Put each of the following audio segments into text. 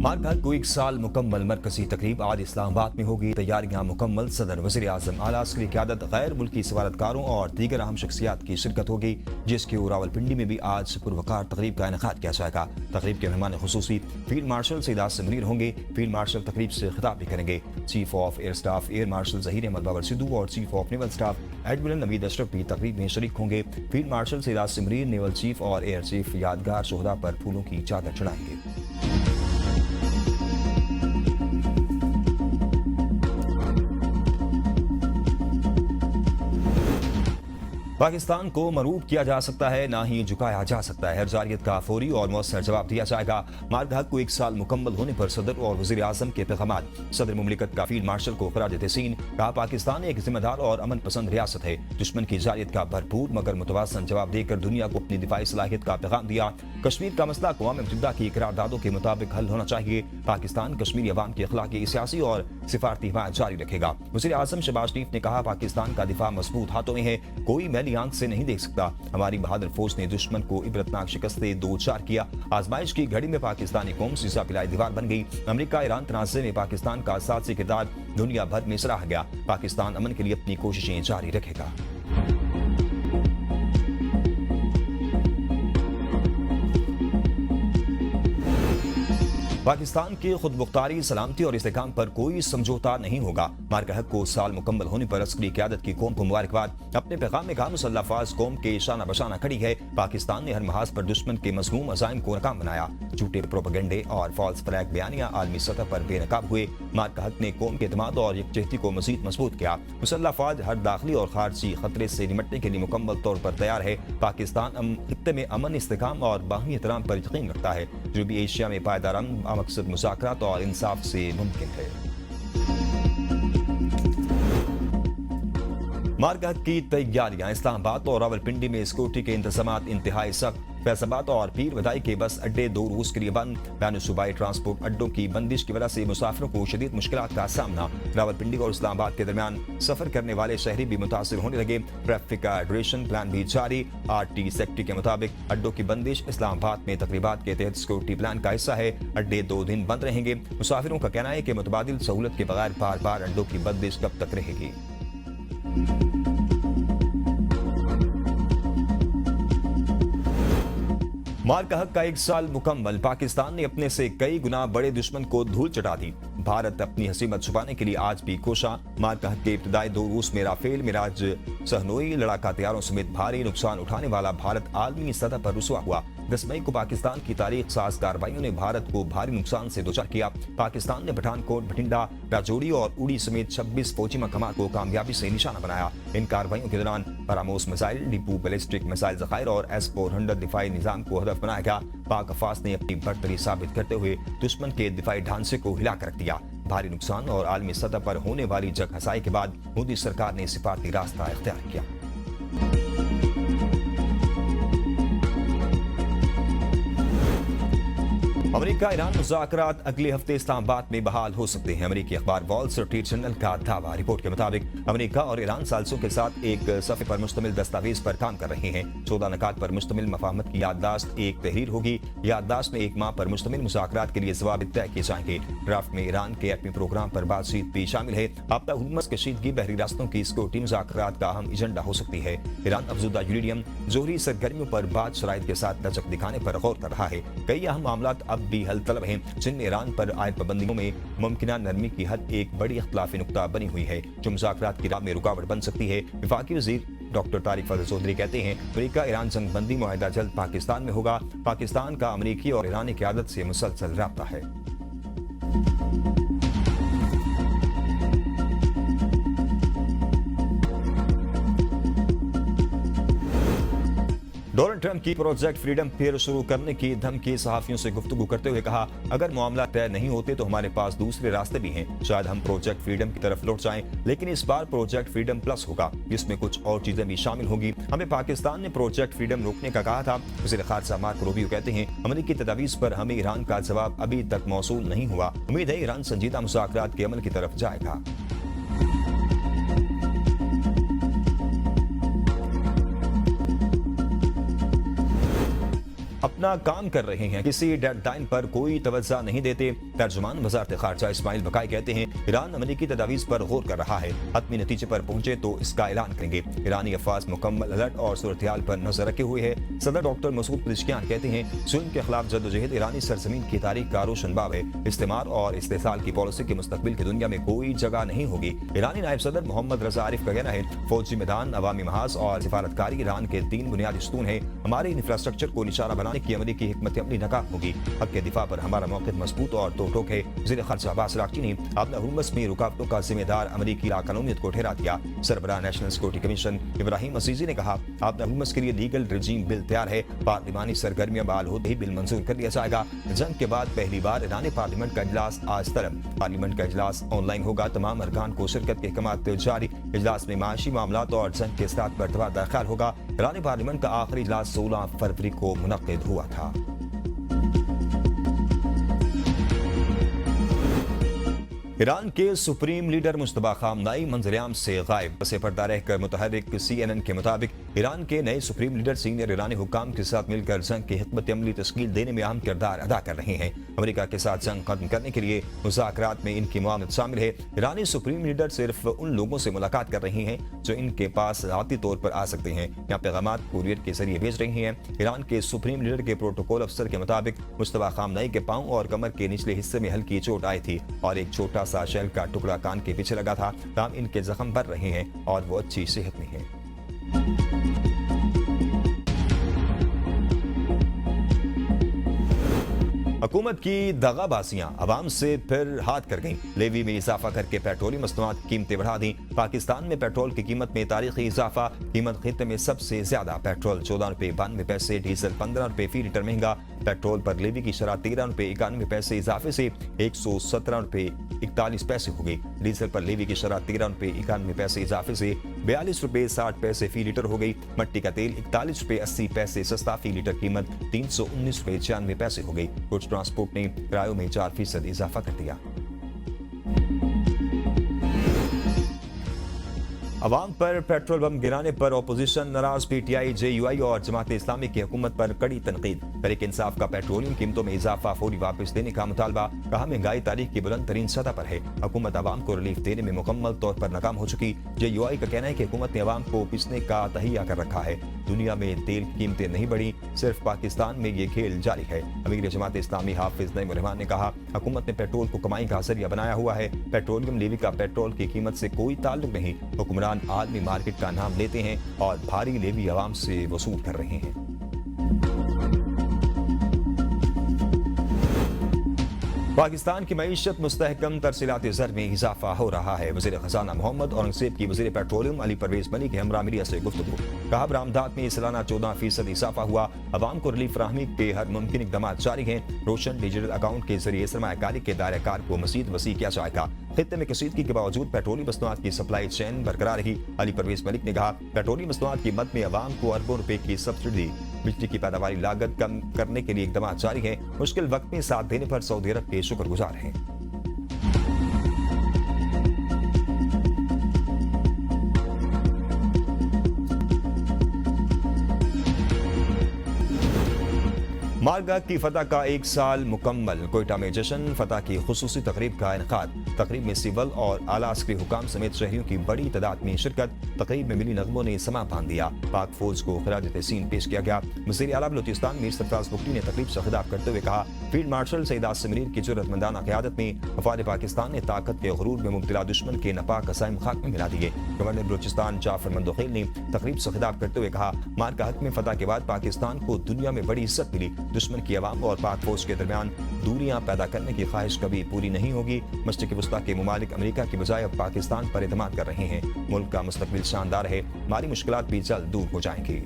मार्गहल को एक साल मुकम्मल मरकजी तकरीब आज इस्लामाबाद में होगी। तैयारियां मुकम्मल। सदर वज़ीर आज़म आला अस्करी क़यादत गैर मुल्की सफारतकारों और दीगर अहम शख्सियात की शिरकत होगी, जिसके रावलपिंडी में भी आज पुरवकार तकरीब का इनेकाद किया जाएगा। तकरीब के मेहमान खुसूसी फील्ड मार्शल सईद आसिम मुनीर होंगे। फील्ड मार्शल तकरीब से खिताब भी करेंगे। Chief of air staff air marshal Zaheer Ahmed Babar Sidhu और chief of naval staff admiral Naveed Ashraf भी तकरीब में शरीक होंगे। Field marshal Syed Asim Munir naval chief और एयर चीफ यादगार शोहदा पर फूलों की चादर चढ़ाएंगे। पाकिस्तान को मरूब किया जा सकता है, ना ही झुकाया जा सकता है। हर जारियत का फौरी और मौसर जवाब दिया जाएगा। मार्गहल को एक साल मुकम्मल होने पर सदर और वज़ीर आज़म के पैगामात। सदर मुमलिकत का फील्ड मार्शल को खराज तहसीन। कहा, पाकिस्तान एक जिम्मेदार और अमन पसंद रियासत है। दुश्मन की जारियत का भरपूर मगर मुतवाज़न जवाब देकर दुनिया को अपनी दिफाई सलाहियत का पैगाम दिया। कश्मीर का मसला अक़वाम मुत्तहिदा की करारदादों के मुताबिक हल होना चाहिए। पाकिस्तान कश्मीरी अवाम की अखलाकी, सियासी और सिफारती हिमायत जारी रखेगा। वज़ीर आज़म शहबाज शरीफ ने कहा, पाकिस्तान का दिफा मजबूत हाथों में है, कोई मैली आंख से नहीं देख सकता। हमारी बहादुर फौज ने दुश्मन को इबरतनाक शिकस्तें दो चार किया। आजमाइश की घड़ी में पाकिस्तानी कौम सीसा पिलाई दीवार बन गई। अमेरिका ईरान तनाज़े में पाकिस्तान का साहसी किरदार दुनिया भर में सराहा गया। पाकिस्तान अमन के लिए अपनी कोशिशें जारी रखेगा। पाकिस्तान की खुद मुख्तारी, सलामती और इस्तेहकाम पर कोई समझौता नहीं होगा। मार्गहल को साल मुकम्मल होने पर अस्करी क़यादत की कौम को मुबारकबाद। अपने पैगाम में कहा, मुसल्लह अफ़वाज कौम के शाना बशाना खड़ी है। पाकिस्तान ने हर महाज पर दुश्मन के मज़मूम अज़ाइम को नाकाम बनाया। झूठे प्रोपेगेंडे और फॉल्स फ्लैग बयानियां आलमी सतह पर बेनकाब हुए। मार्गहल ने कौम के एतमाद और यकजहती को मज़ीद मजबूत किया। मुसल्लह अफ़वाज हर दाखिली और खारजी खतरे से निपटने के लिए मुकम्मल तौर पर तैयार है। पाकिस्तान खित्ते में अमन, इस्तेहकाम और बाहमी एहतराम पर यकीन रखता है। जनूबी एशिया में पायदार मकसद मुज़ाकरात और इंसाफ से मुमकिन है। मार्गहल की तैयारियां। इस्लामाबाद और रावलपिंडी में सिक्योरिटी के इंतजाम इंतहाई सख्त। फैसलाबाद और पीर बधाई के बस अड्डे 2 रोज के लिए बंद। बैन सूबाई ट्रांसपोर्ट अड्डों की बंदिश की वजह से मुसाफिरों को शदीद मुश्किलात का सामना। रावलपिंडी और इस्लामाबाद के दरमियान सफर करने वाले शहरी भी मुतासिर होने लगे। ट्रैफिक का एड्रेशन प्लान भी जारी। RT सेक्रेटरी के मुताबिक अड्डों की बंदिश इस्लामाबाद में तकरीबात के तहत सिक्योरिटी प्लान का हिस्सा है। अड्डे 2 दिन बंद रहेंगे। मुसाफिरों का कहना है कि मुतबादिल सहूलत के बगैर बार बार अड्डों की बंदिश कब तक रहेगी। मार्गहल का एक साल मुकम्मल। पाकिस्तान ने अपने से कई गुना बड़े दुश्मन को धूल चटा दी। भारत अपनी हसीमत छुपाने के लिए आज भी कोशा। मार्गहल के इब्तदाई 2 रूस में राफेल, मिराज, सहनोई लड़ाका तैयारों समेत भारी नुकसान उठाने वाला भारत आलमी सतह पर रुसवा हुआ। 10 मई को पाकिस्तान की तारीख साज कार्रवाइयों ने भारत को भारी नुकसान से दोचार किया। पाकिस्तान ने पठानकोट, भटिंडा, राजौरी और उड़ी समेत 26 फौजी मकामात को कामयाबी से निशाना बनाया। इन कार्रवाइयों के दौरान BrahMos missile depot, ballistic missile ज़खायर और S-400 दिफाई निजाम को हदफ बनाया गया। पाक अफवाज ने अपनी बर्तरी साबित करते हुए दुश्मन के दिफाई ढांचे को हिलाकर रख दिया। भारी नुकसान और आलमी सतह पर होने वाली जग हसाई के बाद मोदी सरकार ने सिफारती रास्ता इख्तियार किया। अमेरिका ईरान मुज़ाकरात अगले हफ्ते इस्लामाबाद में बहाल हो सकते हैं। अमेरिकी अखबार वॉल स्ट्रीट जर्नल का दावा। रिपोर्ट के मुताबिक अमेरिका और ईरान साजिशों के साथ एक सफ़े पर मुश्तमिल दस्तावेज पर काम कर रहे हैं। 14 नकात पर मुश्तमिल मफाहमत की याददाश्त एक तहरीर होगी। याददाश्त में 1 माह पर मुश्तमिल मुज़ाकरात के लिए जवाब तय किए जाएंगे। ड्राफ्ट में ईरान के एटमी प्रोग्राम पर बातचीत भी शामिल है। आपदा हुकूमत कशीदगी, बहरी रास्तों की सिक्योरिटी मुज़ाकरात का अहम एजेंडा हो सकती है। ईरान अफजुदा यूरेनियम जोहरी सरगर्मियों पर बात शराइत के साथ लचक दिखाने पर गौर कर रहा है। कई अहम मामला अब भी हल तलब हैं, जिनमें ईरान पर आयद पाबंदियों में मुमकिना नरमी की हद एक बड़ी इख्तलाफी नुक्ता बनी हुई है, जो मुज़ाकरात की राह में रुकावट बन सकती है। वफाकी वज़ीर डॉक्टर तारिक फजल चौधरी कहते हैं, अमेरिका ईरान जंग बंदी मुआहिदा जल्द पाकिस्तान में होगा। पाकिस्तान का अमेरिकी और ईरानी क़यादत से मुसलसल राब्ता है। डोनाल्ड ट्रंप की प्रोजेक्ट फ्रीडम फिर शुरू करने की धमकी। सहाफियों से गुफ्तगू करते हुए कहा, अगर मामला तय नहीं होते तो हमारे पास दूसरे रास्ते भी हैं। शायद हम प्रोजेक्ट फ्रीडम की तरफ लौट जाएं, लेकिन इस बार प्रोजेक्ट फ्रीडम प्लस होगा, जिसमें कुछ और चीजें भी शामिल होगी। हमें पाकिस्तान ने प्रोजेक्ट फ्रीडम रोकने का कहा था। वज़ीर ख़ारजा मार्को रूबियो कहते हैं, अमेरिकी तजावीज़ पर हमें ईरान का जवाब अभी तक मौसूल नहीं हुआ। उम्मीद है ईरान संजीदा मुज़ाकरात के अमल की तरफ जाएगा। अपना काम कर रहे हैं, किसी डेडलाइन पर कोई तवज्जो नहीं देते। तर्जुमान वज़ारत ख़ारजा इस्माइल बकाई कहते हैं ईरान अमरीकी तजावीज़ पर गौर कर रहा है, हतमी नतीजे पर पहुंचे तो इसका ऐलान करेंगे। ईरानी अफवाज मुकम्मल अलर्ट और सूरत हाल पर नजर रखे हुए है। सदर डॉक्टर मसूद पेज़ेशकियान कहते हैं जुल्म के खिलाफ जद्दोजहद ईरानी सरजमीन की तारीख का रोशन बाब है। इस्तेमार और इस्तेसाल की पॉलिसी के मुस्तकबिल की दुनिया में कोई जगह नहीं होगी। ईरानी नायब सदर मोहम्मद रजा आरिफ का कहना है फौजी मैदान, अवामी महाज और सिफारतकारी ईरान के 3 बुनियादी स्तून है। हमारे इंफ्रास्ट्रक्चर को निशाना बनाने की अमरीकी हिकमत अमली नाकाम होगी। हक के दिफा पर हमारा मौक़िफ़ मजबूत और तोड़ोक है। वज़ीर ख़ारजा अब्बास अराग़ची ने आपदा हुर्मुज़ में रुकावटों का जिम्मेदार अमरीकी लाक़ानूनियत को ठहरा दिया। सरबराह नेशनल सिक्योरिटी कमीशन इब्राहिम अजीज़ी ने कहा आपदा हुर्मुज़ के लिए लीगल रजीम बिल तैयार है। पार्लिमानी सरगर्मियां बहाल होते ही बिल मंजूर कर लिया जाएगा। जंग के बाद पहली बार ईरानी पार्लियामेंट का इजलास आज तलब। पार्लियामेंट का इजलास ऑनलाइन होगा। तमाम अरकान को शिरकत के अहकामात जारी। इजलास में माशी मामलात और जंग के साथ पर ख्याल होगा। ईरानी पार्लियामेंट का आखिरी इजलास 16 फरवरी को मुनक्किद हुआ था। ईरान के सुप्रीम लीडर मुश्तबा खामनाई मंजर-ए-आम से गायब। पसे पर्दा रहकर मुतहर्रिक CNN के मुताबिक ईरान के नए सुप्रीम लीडर सीनियर ईरानी हुक्काम के साथ मिलकर जंग की हिकमत अमली तश्कील देने में अहम किरदार अदा कर रहे हैं। अमेरिका के साथ जंग खत्म करने के लिए मुज़ाकरात में इनकी मुआवनत शामिल है। ईरानी सुप्रीम लीडर सिर्फ उन लोगों से मुलाकात कर रहे हैं जो इनके पास ज़ाती तौर पर आ सकते हैं या पैगामात कुरियर के जरिए भेज रही हैं। ईरान के सुप्रीम लीडर के प्रोटोकॉल अफसर के मुताबिक मुश्तबा खामनाई के पाँव और कमर के निचले हिस्से में हल्की चोट आई थी और एक छोटा सा शेल का टुकड़ा कान के पीछे लगा था। ताम इनके जख्म भर रहे हैं और वो अच्छी सेहत में हैं। हुकूमत की दगाबाजियां अवाम से फिर हाथ कर गईं। लेवी में इजाफा करके पेट्रोलियम मसनूआत की कीमतें बढ़ा दी। पाकिस्तान में पेट्रोल की कीमत में तारीखी इजाफा। कीमत खित्ते में सबसे ज्यादा। पेट्रोल 14 रुपये 92 पैसे, डीजल 15 रुपये फी लीटर महंगा। पेट्रोल पर लेवी की शरह 13 रुपये 91 पैसे इजाफे से 117 रुपये 41 पैसे हो गई। डीजल पर लेवी की शरह 13 रुपये 91 पैसे इजाफे से 42 रुपये 60 पैसे फी लीटर हो गई। मट्टी का तेल 41 रुपये 80 पैसे सस्ता, फी लीटर कीमत 319 रुपये 96 पैसे हो गई। कुछ ट्रांसपोर्ट ने किरायों में 4% इजाफा कर दिया। अवाम पर पेट्रोल बम गिराने पर अपोजिशन नाराज। PTI, JUI और जमात इस्लामी की हुकूमत पर कड़ी तनकीद। तहरीक इंसाफ का पेट्रोलियम कीमतों में इजाफा फौरी वापस देने का मुतालबा। कहा महंगाई तारीख की बुलंद तरीन सतह पर है। हुकूमत अवाम को रिलीफ देने में मुकम्मल तौर पर नाकाम हो चुकी। JUI का कहना है कि हुकूमत ने अवाम को पिसने का तहिया कर रखा है। दुनिया में तेल की कीमतें नहीं बढ़ी, सिर्फ पाकिस्तान में ये खेल जारी है। अमीर जमात इस्लामी हाफिज नईम रहमान ने कहा हुकूमत ने पेट्रोल को कमाई का जरिया बनाया हुआ है। पेट्रोलियम लेवी का पेट्रोल की कीमत से कोई ताल्लुक नहीं। हुक्मरान आदमी मार्केट का नाम लेते हैं और भारी लेवी अवाम से वसूल कर रहे हैं। पाकिस्तान की मईशत मुस्तहकम, तरसीलात ज़र में इजाफा हो रहा है। वज़ीर ख़ज़ाना मोहम्मद औरंगज़ेब की वज़ीर पेट्रोलियम अली परवेज़ मलिक के हमरा मीडिया से गुफ्तगू। कहा बरामदात में सालाना 14% इजाफा हुआ। अवाम को रिलीफ फराहमी के हर मुमकिन इक़दाम जारी हैं। रोशन डिजिटल अकाउंट के जरिए सरमायाकारी के दायरे कार को मज़ीद वसी किया जाएगा। खित्ते में कशीदगी के बावजूद पेट्रोलियम मसनूआत की सप्लाई चेन बरकरार रही। अली परवेज़ मलिक ने कहा पेट्रोलियम मसनूआत की मद में अवाम को अरबों रुपए की सब्सिडी। बिजली की पैदावारी लागत कम करने के लिए इक़दाम जारी है। मुश्किल वक्त में साथ देने पर सऊदी अरब के शुक्रगुजार हैं। मालगाह की फतह का 1 साल मुकम्मल। कोयटा में जश्न फतह की खुसूसी तकरीब का इनकाद। तकरीब में सिविल और आला अस्करी हुकाम समेत शहरियों की बड़ी तादाद में शिरकत। तकरीब में मिली नगमों ने समा बांध दिया। पाक फौज को खराज तहसीन पेश किया गया। वज़ीर आला बलूचिस्तान मीर सरफराज बुगटी ने तकरीब से खिताब करते हुए कहा फील्ड मार्शल सईद आसिम मुनीर की जुर्रतमंदाना क़यादत में वफाद पाकिस्तान ने ताकत के गुरूर में मुब्तला दुश्मन के नापाक अज़ाइम खाक में मिला दिए। गवर्नर बलूचिस्तान जाफर मंदोखेल ने तकरीब से खिताब करते हुए कहा मार का हक में फतह के बाद पाकिस्तान को दुनिया में बड़ी इज्जत मिली। दुश्मन की अवाम और पाक फौज के दरमियान दूरियां पैदा करने की ख्वाहिश कभी पूरी नहीं होगी। मशरिक़ वस्ता के मुमालिक अमेरिका की बजाय अब पाकिस्तान पर एतमाद कर रहे हैं। मुल्क का मुस्तकबिल शानदार है। हमारी मुश्किलात भी जल्द दूर हो जाएंगी।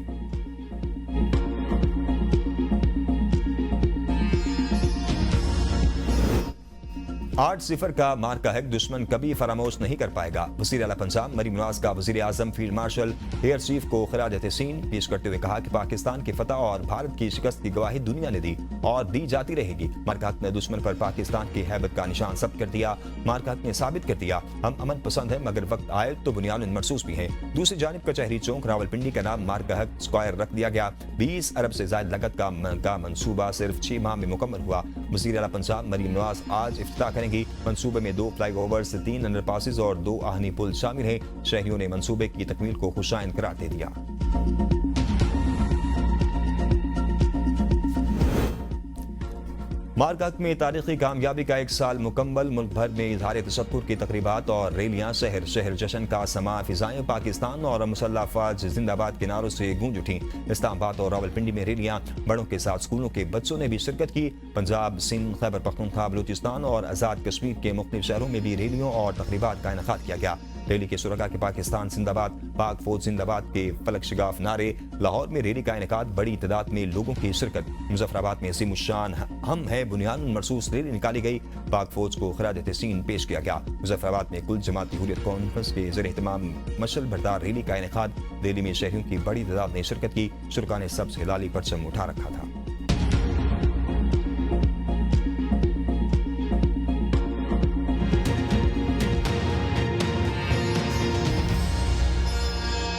8-0 का मार्का है, दुश्मन कभी फरामोश नहीं कर पाएगा। वज़ीर आला पंजाब मरीम नवाज का वज़ीर आज़म फील्ड मार्शल एयर चीफ को खिराज तहसीन पेश करते हुए कहा कि पाकिस्तान की फतह और भारत की शिकस्त की गवाही दुनिया ने दी और दी जाती रहेगी। मार्का ने दुश्मन पर पाकिस्तान की हैबत का निशान सब कर दिया। मार्का ने साबित कर दिया हम अमन पसंद है मगर वक्त आए तो बुनियाद मरसूस भी हैं। दूसरी जानिब कचहरी चौक रावलपिंडी का नाम मार्का स्क्वायर रख दिया गया। 20 अरब से ज्यादा लागत का मंसूबा सिर्फ 6 माह में मुकम्मल हुआ। वज़ीर आला पंजाब मरीम नवाज आज इफ्तिताह करेंगी। मंसूबे में 2 फ्लाईओवर्स, 3 अंडरपासेस और 2 आहनी पुल शामिल हैं। शहरियों ने मंसूबे की तकमील को खुशाइन करार दे दिया। मार्का में तारीखी कामयाबी का 1 साल मुकम्मल। मुल्क भर में इजहार तशक्कुर की तकरीबात और रैलियां, शहर शहर जश्न का समा, फिजाएं पाकिस्तान और मुसल्लह अफवाज जिंदाबाद के नारों से गूंज उठी। इस्लामाबाद और रावलपिंडी में रैलियां, बड़ों के साथ स्कूलों के बच्चों ने भी शिरकत की। पंजाब, सिंध, खैबर पख्तूनख्वा, बलूचिस्तान और आज़ाद कश्मीर के मुख्तलिफ शहरों में भी रैलियों और तकरीबात का इनेकाद किया गया। रैली के शुरका के पाकिस्तान जिंदाबाद, पाक फौज जिंदाबाद के फलक शिगाफ नारे। लाहौर में रैली का इनेकाद, बड़ी तादाद में लोगों की शिरकत। मुजफ्फराबाद में अज़ीमुश्शान हम है बुनियाद मरसूस रैली निकाली गई। पाक फौज को खिराज तहसीन पेश किया गया। मुजफ्फराबाद में कुल जमाती हुर्रियत कॉन्फ्रेंस के ज़रिए एहतमाम मशल बरदार रैली का इनेकाद। दिल्ली में शहरियों की बड़ी तादाद ने शिरकत की। शुरका ने सबसे लाली परचम उठा रखा था।